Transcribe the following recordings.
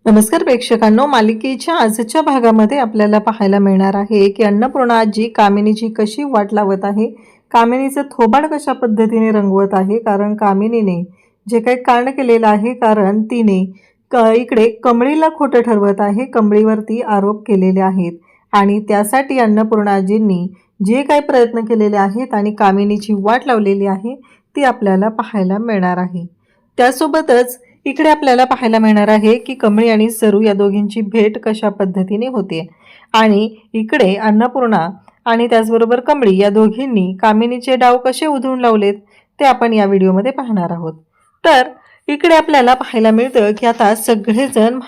नमस्कार प्रेक्षकांनो, मालिकेच्या आजच्या भागामध्ये आपल्याला पाहायला मिळणार आहे की अन्नपूर्णा आजी कामिनीची कशी वाट लावत आहे, कामिनीचं थोबाड कशा पद्धतीने रंगवत आहे. कारण कामिनीने जे काही कांड केलेलं आहे, कारण तिने इकडे कमळीला खोटं ठरवत आहे, कमळीवरती आरोप केलेले आहेत आणि त्यासाठी अन्नपूर्णा आजींनी जे काही प्रयत्न केलेले आहेत आणि कामिनीची वाट लावलेली आहे ती आपल्याला पाहायला मिळणार आहे. त्यासोबतच इकडे आपल्याला पाहायला मिळणार आहे की कमळी आणि सरू या दोघींची भेट कशा पद्धतीने होते आणि इकडे अन्नपूर्णा आणि त्याचबरोबर कमळी या दोघींनी कामिनीचे डाव कसे उधळून लावलेत ते आपण या व्हिडिओमध्ये पाहणार आहोत. तर इकडे आपल्याला पाहायला मिळतं की आता सगळेजण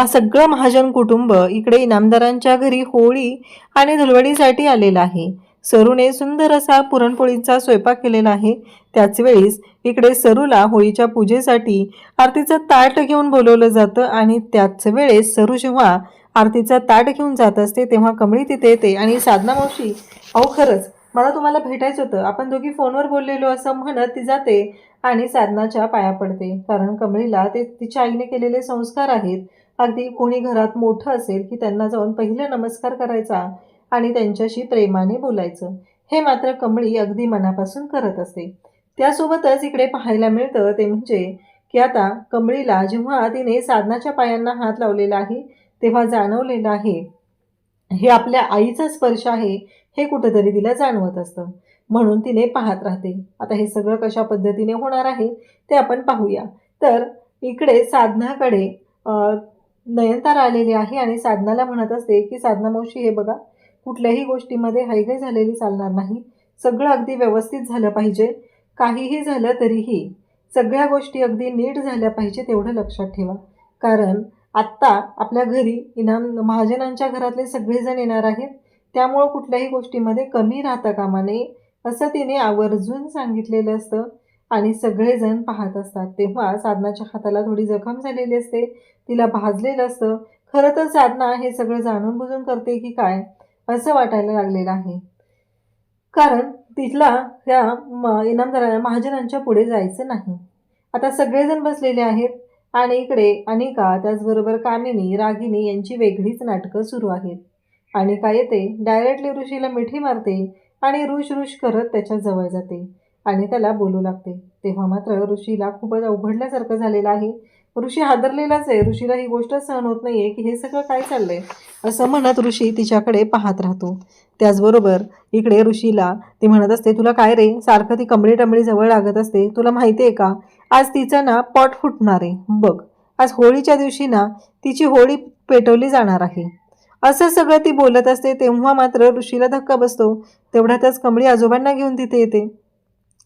सगळं महाजन कुटुंब इकडे इनामदारांच्या घरी होळी आणि धुलवडीसाठी आलेलं आहे. सरूने सुंदर असा पुरणपोळीचा स्वयंपाक केलेला आहे. त्याच वेळेस इकडे सरूला होळीच्या पूजेसाठी आरतीचं ताट घेऊन बोलवलं जातं आणि त्याच वेळेस सरू जेव्हा आरतीचं ताट घेऊन जात असते तेव्हा कमळी तिथे येते आणि साधना मावशी, अहो खरंच मला तुम्हाला भेटायचं होतं, आपण दोघी फोनवर बोललेलो असं म्हणत ती जाते आणि साधनाच्या पाया पडते. कारण कमळीला ते तिच्या आईने केलेले संस्कार आहेत. अगदी कोणी घरात मोठं असेल की त्यांना जाऊन पहिलं नमस्कार करायचा आणि त्यांच्याशी प्रेमाने बोलायचं, हे मात्र कमळी अगदी मनापासून करत असते. त्यासोबतच इकडे पाहायला मिळतं ते म्हणजे की आता कमळीला जेव्हा तिने साधनाच्या पायांना हात लावलेला आहे तेव्हा जाणवलेलं आहे हे आपल्या आईचा स्पर्श आहे, हे कुठंतरी तिला जाणवत असतं. म्हणून तिने पाहत राहते. आता हे सगळं कशा पद्धतीने होणार आहे ते आपण पाहूया. तर इकडे साधनाकडे नयनतारा आलेली आहे आणि साधनाला म्हणत असते की साधना मावशी, हे बघा, कुठल्याही गोष्टीमध्ये हयगय झालेली चालणार नाही, सगळं अगदी व्यवस्थित झालं पाहिजे. काहीही झालं तरीही सगळ्या गोष्टी अगदी नीट झाल्या पाहिजे, तेवढं लक्षात ठेवा. कारण आत्ता आपल्या घरी महाजनांच्या घरातले सगळेजण येणार आहेत, त्यामुळं कुठल्याही गोष्टीमध्ये कमी राहता कामा नये असं तिने आवर्जून सांगितलेलं असतं आणि सगळेजण पाहत असतात. तेव्हा साधनाच्या हाताला थोडी जखम झालेली असते, तिला भाजलेलं असतं. खरं तर साधना हे सगळं जाणून बुजून करते की काय असं वाटायला लागलेलं आहे. कारण तिला त्या महाजनांच्या पुढे जायचं नाही. आता सगळेजण बसलेले आहेत आणि इकडे अनिका त्याचबरोबर कामिनी, रागिनी यांची वेगळीच नाटकं सुरू आहेत. अनिका येते, डायरेक्टली ऋषीला मिठी मारते आणि रुश करत त्याच्या जवळ जाते आणि त्याला बोलू लागते. तेव्हा मात्र ऋषीला खूपच अवघडल्यासारखं झालेलं आहे. ऋषी हादरलेलाच आहे. ऋषीला ही गोष्ट सहन होत नाहीये की हे सगळं काय चाललंय असं म्हणत ऋषी तिच्याकडे पाहत राहतो. त्याचबरोबर इकडे ऋषीला ती म्हणत असते, तुला काय रे, सारखं ती कमळी टमळी जवळ लागत असते, तुला माहिती आहे का आज तिचं ना पॉट फुटणार आहे बघ, आज होळीच्या दिवशी ना तिची होळी पेटवली जाणार आहे, असं सगळं ती बोलत असते. तेव्हा मात्र ऋषीला धक्का बसतो. तेवढ्यातच कमळी आजोबांना घेऊन तिथे येते.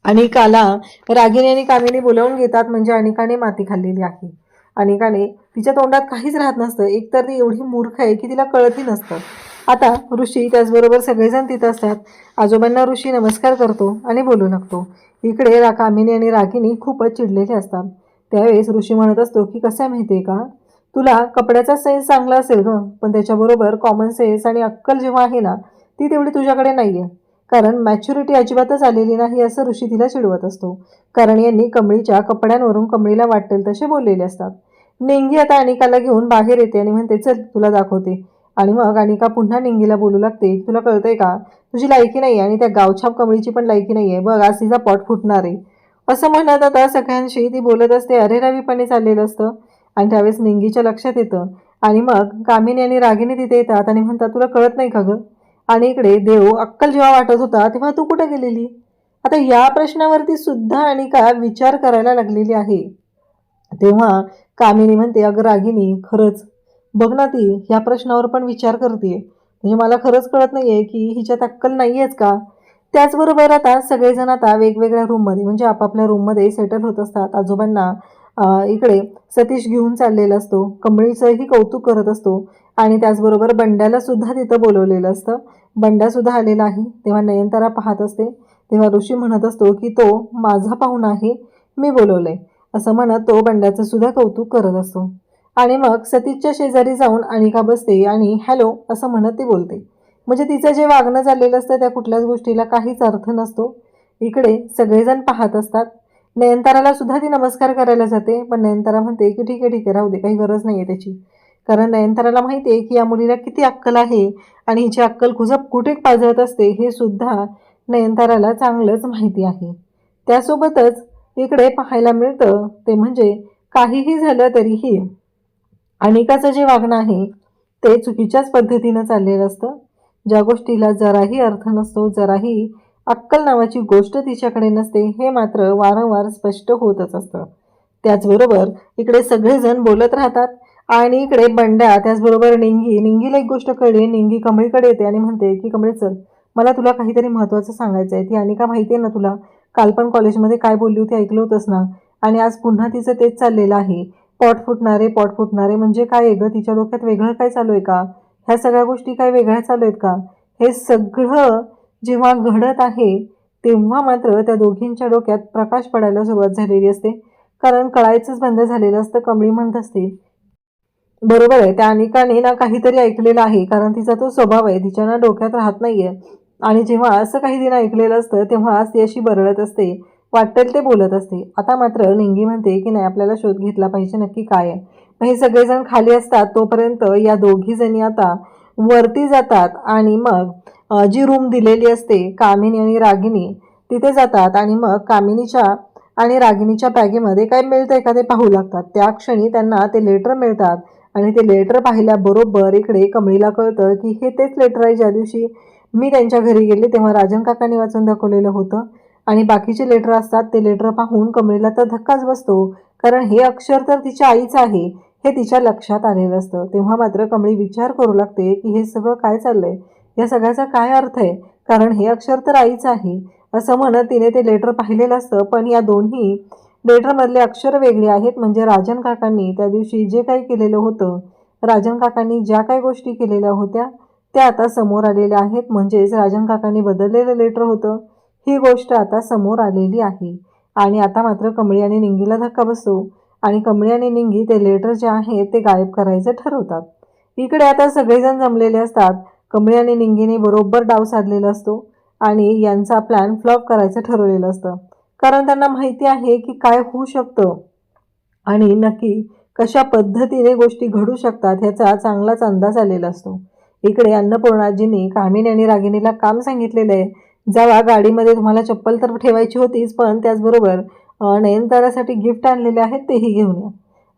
अनिकाला रागिनी आणि कामिनी बोलावून घेतात, म्हणजे अनिकाने माती खाल्लेली आहे. अनिकाने तिच्या तोंडात काहीच राहत नसतं. एकतर ती एवढी मूर्ख आहे की तिला कळतही नसतं. आता ऋषी त्याचबरोबर सगळेजण तिथं असतात. आजोबांना ऋषी नमस्कार करतो आणि बोलू लागतो. इकडे कामिनी आणि रागिनी खूपच चिडलेले असतात. त्यावेळेस ऋषी म्हणत असतो की कसं आहे माहिती आहे का, तुला कपड्याचा सेन्स चांगला असेल गं, पण त्याच्याबरोबर कॉमन सेन्स आणि अक्कल जेव्हा आहे ना ती तेवढी तुझ्याकडे नाही आहे. कारण मॅच्युरिटी अजिबातच आलेली नाही असं ऋषी तिला चिडवत असतो. कारण यांनी कमळीच्या कपड्यांवरून कमळीला वाटेल तसे बोललेले असतात. निंगी आता अनिकाला घेऊन बाहेर येते आणि म्हणते, चल तुला दाखवते. आणि मग अनिका पुन्हा निंगीला बोलू लागते, तुला कळतंय का, तुझी लायकी नाही आणि त्या गावछाप कमळीची पण लायकी नाही आहे, बघ आज तिचा पॉट फुटणार आहे असं म्हणत आता सगळ्यांशी ती बोलत असते. अरे रवीपणे चाललेलं असतं आणि त्यावेळेस निंगीच्या लक्षात येतं आणि मग कामिनी आणि रागिनी तिथे येतात आणि म्हणतात, तुला कळत नाही का गं, आणि इकडे देव अक्कल जेव्हा वाटत होता तेव्हा तू कुठे गेलेली. आता या प्रश्नावरती सुद्धा अनिका विचार करायला लागलेली आहे. तेव्हा कामिनी म्हणते, अगं रागिनी, खरंच बघ ना, ती ह्या प्रश्नावर पण विचार करते, म्हणजे मला खरंच कळत नाहीये की हिच्यात अक्कल नाहीयेच का. त्याचबरोबर आता सगळेजण आता वेगवेगळ्या रूममध्ये म्हणजे आपापल्या रूममध्ये सेटल होत असतात. आजोबांना इकडे सतीश घेऊन चाललेला असतो, कमळीचंही कौतुक करत असतो आणि त्याचबरोबर बंड्याला सुद्धा तिथं बोलवलेलं असतं. बंड्यासुद्धा आलेला आहे. तेव्हा नयनतारा पाहत असते. तेव्हा ऋषी म्हणत असतो की तो माझा पाहुणा आहे, मी बोलवलंय असं म्हणत तो बंड्याचं सुद्धा कौतुक करत असतो. आणि मग सतीशच्या शेजारी जाऊन अनिका बसते आणि हॅलो असं म्हणत ती बोलते. म्हणजे तिचं जे वागणं चाललेलं असतं त्या कुठल्याच गोष्टीला काहीच अर्थ नसतो. इकडे सगळेजण पाहत असतात. नयनताराला सुद्धा ती नमस्कार करायला जाते, पण नयनतारा म्हणते की ठीक आहे ठीक आहे, राहू दे, काही गरज नाही आहे त्याची. कारण नयनताराला माहिती आहे की या मुलीला किती अक्कल आहे आणि हिची अक्कल कुठे पाजळत असते हे सुद्धा नयनताराला चांगलंच माहिती आहे. त्यासोबतच इकडे पाहायला मिळतं ते म्हणजे काहीही झालं तरीही अनिकाचं जे वागणं आहे ते चुकीच्याच पद्धतीनं चाललेलं असतं. ज्या गोष्टीला जराही अर्थ नसतो, जराही अक्कल नावाची गोष्ट तिच्याकडे नसते, हे मात्र वारंवार स्पष्ट होतच असतं. त्याचबरोबर इकडे सगळेजण बोलत राहतात आणि इकडे बंड्या, त्याचबरोबर निंगीला एक गोष्ट कळली. निंगी कमळीकडे येते आणि म्हणते की कमळी चल, मला तुला काहीतरी महत्त्वाचं सांगायचं आहे. ती अनिका माहिती आहे ना तुला, काल पण कॉलेजमध्ये काय बोलली होती ऐकलं होतंस ना, आणि आज पुन्हा तिचं तेच चाललेलं आहे. पॉट फुटणारे म्हणजे काय आहे गं? तिच्या डोक्यात वेगळं काय चालू आहे का? ह्या सगळ्या गोष्टी काय वेगळ्या चालू आहेत का? हे सगळं जेव्हा घडत आहे तेव्हा मात्र त्या दोघींच्या डोक्यात प्रकाश पडायला सुरुवात झालेली असते. कारण कळायचंच बंद झालेलं असतं. कमळी म्हणत असते, बरोबर आहे, त्या अनिकाने ना काहीतरी ऐकलेलं आहे, कारण तिचा तो स्वभाव आहे, तिच्या ना डोक्यात राहत नाहीये. आणि जेव्हा असं काही तिनं ऐकलेलं असतं तेव्हा ती अशी बरळत असते, वाटेल ते बोलत असते. आता मात्र निंगी म्हणते की नाही, आपल्याला शोध घेतला पाहिजे नक्की काय आहे. मग हे सगळेजण खाली असतात तोपर्यंत या दोघी जणी आता वरती जातात आणि मग जी रूम दिलेली असते कामिनी आणि रागिनी तिथे जातात आणि मग कामिनीच्या आणि रागिनीच्या बॅगेमध्ये काय मिळतंय का ते पाहू लागतात. त्या क्षणी त्यांना ते लेटर मिळतात आणि ते लेटर पाहिल्याबरोबर इकडे कमळीला कळतं की हे तेच लेटर आहे ज्या दिवशी मी त्यांच्या घरी गेले तेव्हा राजन काकांनी वाचून दाखवलेलं होतं. आणि बाकीचे लेटर असतात, ते लेटर पाहून कमळीला तर धक्काच बसतो, कारण हे अक्षर तर तिच्या आईचं आहे हे तिच्या लक्षात आलेलं असतं. तेव्हा मात्र कमळी विचार करू लागते की हे सगळं काय चाललंय, या सगळ्याचा काय अर्थ आहे, कारण हे अक्षर तर आईचं आहे. असं म्हणत तिने ते लेटर पाहिलेलं असतं, पण या दोन्ही लेटरमधले अक्षर वेगळे आहेत. म्हणजे राजन काकांनी त्या दिवशी जे काही केलेलं होतं, राजन काकांनी ज्या काही गोष्टी केलेल्या होत्या त्या आता समोर आलेल्या आहेत. म्हणजेच राजन काकांनी बदललेलं लेटर होतं, ही गोष्ट आता समोर आलेली आहे. आणि आता मात्र कमळी आणि निंगीला धक्का बसतो आणि कमळी आणि निंगी ते लेटर जे आहे ते गायब करायचं ठरवतात. इकडे आता सगळेजण जमलेले असतात. कमळी आणि निंगीने बरोबर डाव साधलेला असतो आणि यांचा प्लॅन फ्लॉप करायचं ठरवलेलं असतं, कारण त्यांना माहिती आहे की काय होऊ शकतं आणि नक्की कशा पद्धतीने गोष्टी घडू शकतात ह्याचा चांगलाच अंदाज आलेला असतो. इकडे अन्नपूर्णाजींनी कामिनी आणि रागिनीला काम सांगितलेलं आहे, जावा गाडीमध्ये तुम्हाला चप्पल तर ठेवायची होतीच, पण त्याचबरोबर नयनतारासाठी गिफ्ट आणलेले आहेत तेही घेऊन या.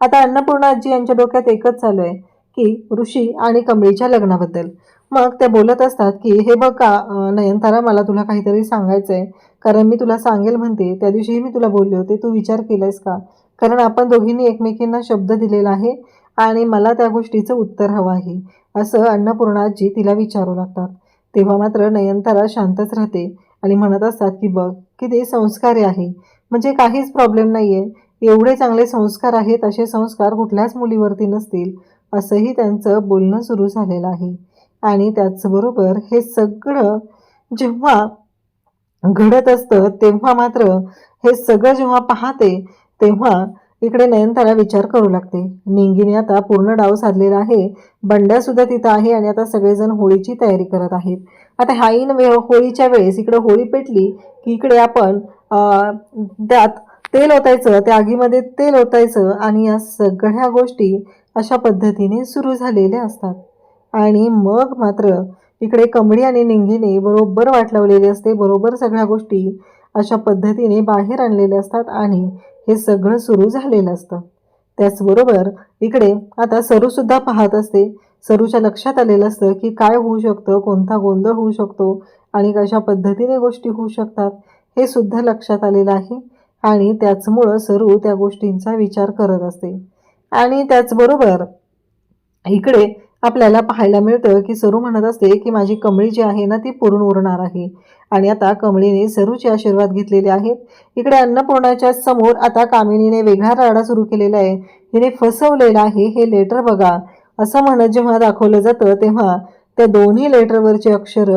आता अन्नपूर्णाजी यांच्या डोक्यात एकच चालू आहे की ऋषी आणि कमळीच्या लग्नाबद्दल. मग त्या बोलत असतात की हे बघ का नयनतारा, मला तुला काहीतरी सांगायचं आहे, कारण मी तुला सांगेल म्हणते त्या दिवशीही मी तुला बोलले होते, तू विचार केलायस का? कारण आपण दोघींनी एकमेकींना शब्द दिलेला आहे आणि मला त्या गोष्टीचं उत्तर हवं आहे, असं अन्नपूर्णाजी तिला विचारू लागतात. तेव्हा मात्र नयनतारा शांतच राहते आणि म्हणत असतात की बघ किती संस्कारी आहे, म्हणजे काहीच प्रॉब्लेम नाही आहे, एवढे चांगले संस्कार आहेत, असे संस्कार कुठल्याच मुलीवरती नसतील, असंही त्यांचं बोलणं सुरू झालेलं आहे. आणि त्याचबरोबर हे सगळं जेव्हा घडत असतं तेव्हा मात्र हे सगळं जेव्हा पाहते तेव्हा इकडे नयनतारा विचार करू लागते. निंगीने आता पूर्ण डाव साधलेला आहे, बंड्या सुद्धा तिथं आहे आणि आता सगळेजण होळीची तयारी करत आहेत. आता हाईन होळीच्या वेळेस इकडे होळी पेटली की इकडे आपण त्यात तेल ओतायचं, त्या आगीमध्ये तेल ओतायचं आणि या सगळ्या गोष्टी अशा पद्धतीने सुरू झालेल्या असतात. आणि मग मात्र इकडे कमळी आणि निंगीने बरोबर वाट लावलेली असते, बरोबर सगळ्या गोष्टी अशा पद्धतीने बाहेर आणलेल्या असतात आणि हे सगळं सुरू झालेलं असतं. त्याचबरोबर इकडे आता सरूसुद्धा पाहत असते. सरूच्या लक्षात आलेलं असतं की काय होऊ शकतं, कोणता गोंधळ होऊ शकतो आणि कशा पद्धतीने गोष्टी होऊ शकतात हे सुद्धा लक्षात आलेलं आहे. आणि त्याचमुळं सरू त्या गोष्टींचा विचार करत असते. आणि त्याचबरोबर इकडे आपल्याला पाहायला मिळतं की सरू म्हणत असते की माझी कमळी जी आहे ना ती पुरून उरणार आहे. आणि आता कमळीने सरूचे आशीर्वाद घेतलेले आहेत. इकडे अन्नपूर्णाच्या समोर आता कामिनीने वेगळा राडा सुरू केलेला आहे, हिने फसवलेला आहे, हे लेटर बघा, असं म्हणत जेव्हा दाखवलं जातं तेव्हा त्या दोन्ही लेटरवरचे अक्षर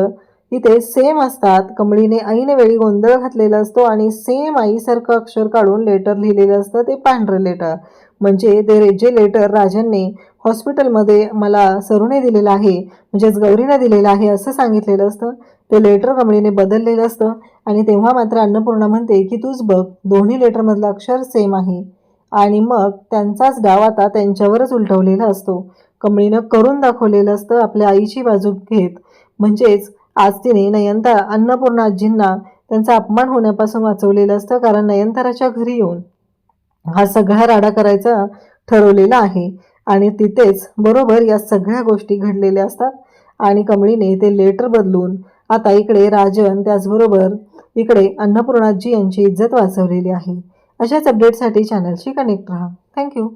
इथे सेम असतात. कमळीने ऐन वेळी गोंधळ घातलेला असतो आणि सेम आईसारखं अक्षर काढून लेटर लिहिलेलं असतं, ते पांढरं लेटर. म्हणजे जे लेटर राजनने हॉस्पिटलमध्ये मला सरूने दिलेलं आहे, म्हणजेच गौरीला दिलेलं आहे असं सांगितलेलं असतं, ते लेटर कमळीने बदललेलं असतं. आणि तेव्हा मात्र अन्नपूर्णा म्हणते की तूच बघ, दोन्ही लेटरमधलं अक्षर सेम आहे. आणि मग त्यांचाच डाव आता त्यांच्यावरच उलटवलेला असतो. कमळीनं करून दाखवलेलं असतं आपल्या आईची बाजू घेत. म्हणजेच आज तिने अन्नपूर्णा आजींना त्यांचा अपमान होण्यापासून वाचवलेलं असतं, कारण नयनताराच्या घरी येऊन हा सगळा राडा करायचा ठरवलेला आहे. आणि तिथेच बरोबर या सगळ्या गोष्टी घडलेल्या असतात. आणि कमळीने ते लेटर बदलून आता इकडे राजन, त्याचबरोबर इकडे अन्नपूर्णाजी यांची इज्जत वाचवलेली आहे. अशाच अपडेटसाठी चॅनलशी कनेक्ट राहा. थँक्यू.